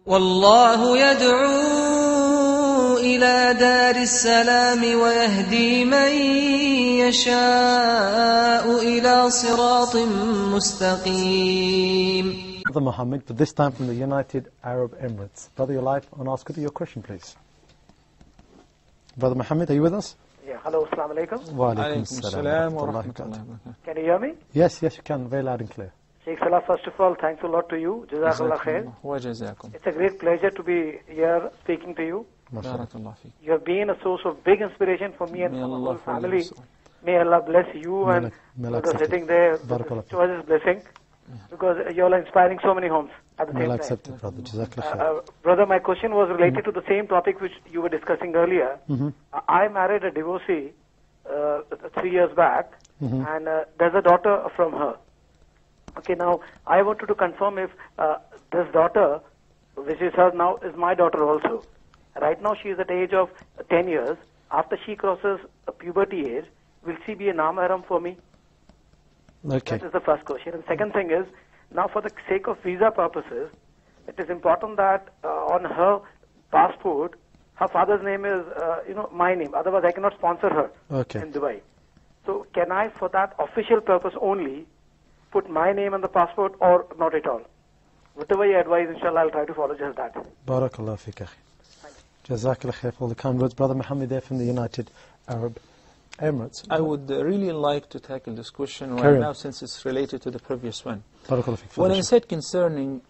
والله يدعو إلى دار السلام ويهدي من يشاء إلى صراط مستقيم. Brother Muhammad, but this time from the United Arab Emirates. Brother, you're live on Ask your question, please. Brother Muhammad, are you with us? Yeah, hello, assalamu alaikum. Wa alaikum salam wa rahmatullahi. Can you hear me? Yes, you can, very loud and clear. Sheikh Salah, first of all, thanks a lot to you. Jazakallah khair. It's a great pleasure to be here speaking to you. You have been a source of big inspiration for me and for my whole family. May Allah bless you and those sitting there. Choice blessing. Because you all are inspiring so many homes at the same time. Accepted, brother. Jazakallah khair. Brother, my question was related to the same topic which you were discussing earlier. I married a divorcee 3 years back, and there's a daughter from her. Okay, now I wanted to confirm if this daughter, which is her now, is my daughter also. Right now she is at the age of 10 years. After she crosses a puberty age, will she be a namaram for me? Okay. That is the first question. And second thing is, now for the sake of visa purposes, it is important that on her passport, her father's name is, my name. Otherwise, I cannot sponsor her in Dubai. So can I, for that official purpose only, put my name on the passport or not at all? Whatever you advise, inshallah, I'll try to follow just that. Barakallah fiqh. Jazakallah khair for all the kind words. Brother Muhammad there from the United Arab Emirates. I would really like to tackle this question right now since it's related to the previous one. When I said concerning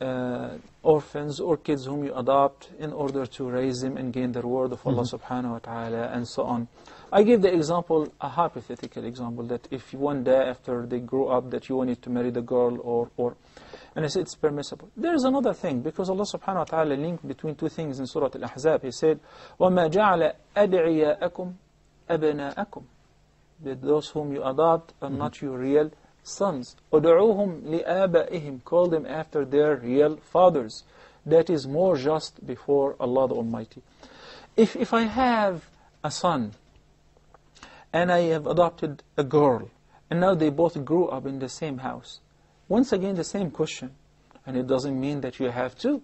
orphans or kids whom you adopt in order to raise them and gain the reward of Allah subhanahu wa ta'ala and so on, I gave the example, a hypothetical example, that if one day after they grow up that you wanted to marry the girl or and I said it's permissible. There is another thing, because Allah subhanahu wa ta'ala linked between two things in Surah Al-Ahzab. He said, وَمَا جَعَلَ أَدْعِيَاءَكُمْ أَبْنَاءَكُمْ, that those whom you adopt are not your real sons. أُدْعُوهُمْ لِآبَائِهِمْ, call them after their real fathers. That is more just before Allah the Almighty. If I have a son, and I have adopted a girl, and now they both grew up in the same house, once again the same question, and it doesn't mean that you have to.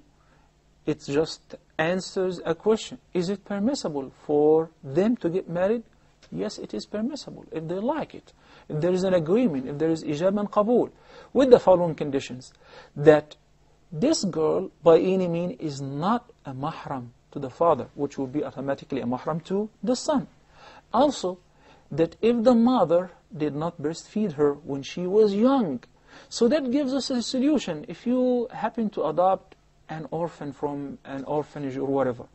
It just answers a question. Is it permissible for them to get married? Yes, it is permissible, if they like it. If there is an agreement, if there is ijab and qabul, with the following conditions: that this girl, by any means, is not a mahram to the father, which will be automatically a mahram to the son. Also, that if the mother did not breastfeed her when she was young. So that gives us a solution. If you happen to adopt an orphan from an orphanage or whatever,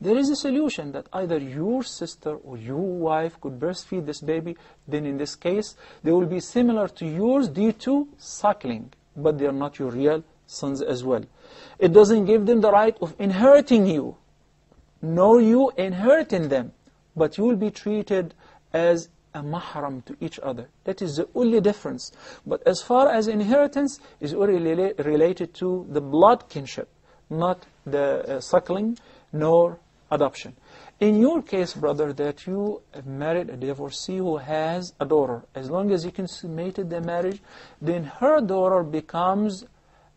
there is a solution that either your sister or your wife could breastfeed this baby. Then in this case, they will be similar to yours due to suckling, but they are not your real sons as well. It doesn't give them the right of inheriting you, nor you inheriting them, but you will be treated as a mahram to each other. That is the only difference. But as far as inheritance is only related to the blood kinship, not the suckling nor adoption. In your case, brother, that you have married a divorcee who has a daughter, as long as you consummated the marriage, then her daughter becomes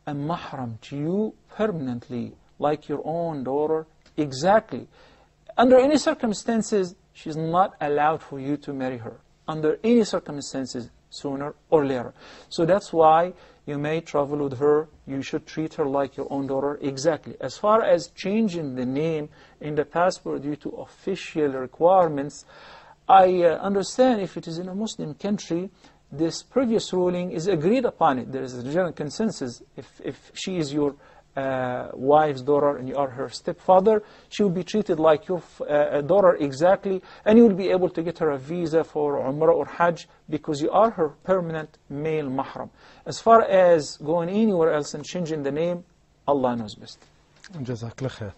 a mahram to you permanently, like your own daughter exactly. Under any circumstances, she's not allowed for you to marry her, under any circumstances, sooner or later. So that's why you may travel with her. You should treat her like your own daughter exactly. As far as changing the name in the passport due to official requirements, I understand if it is in a Muslim country, this previous ruling is agreed upon it. There is a general consensus. If she is your wife's daughter and you are her stepfather, she will be treated like your daughter exactly, and you will be able to get her a visa for Umrah or Hajj because you are her permanent male mahram. As far as going anywhere else and changing the name, Allah knows best. Jazakallah khair.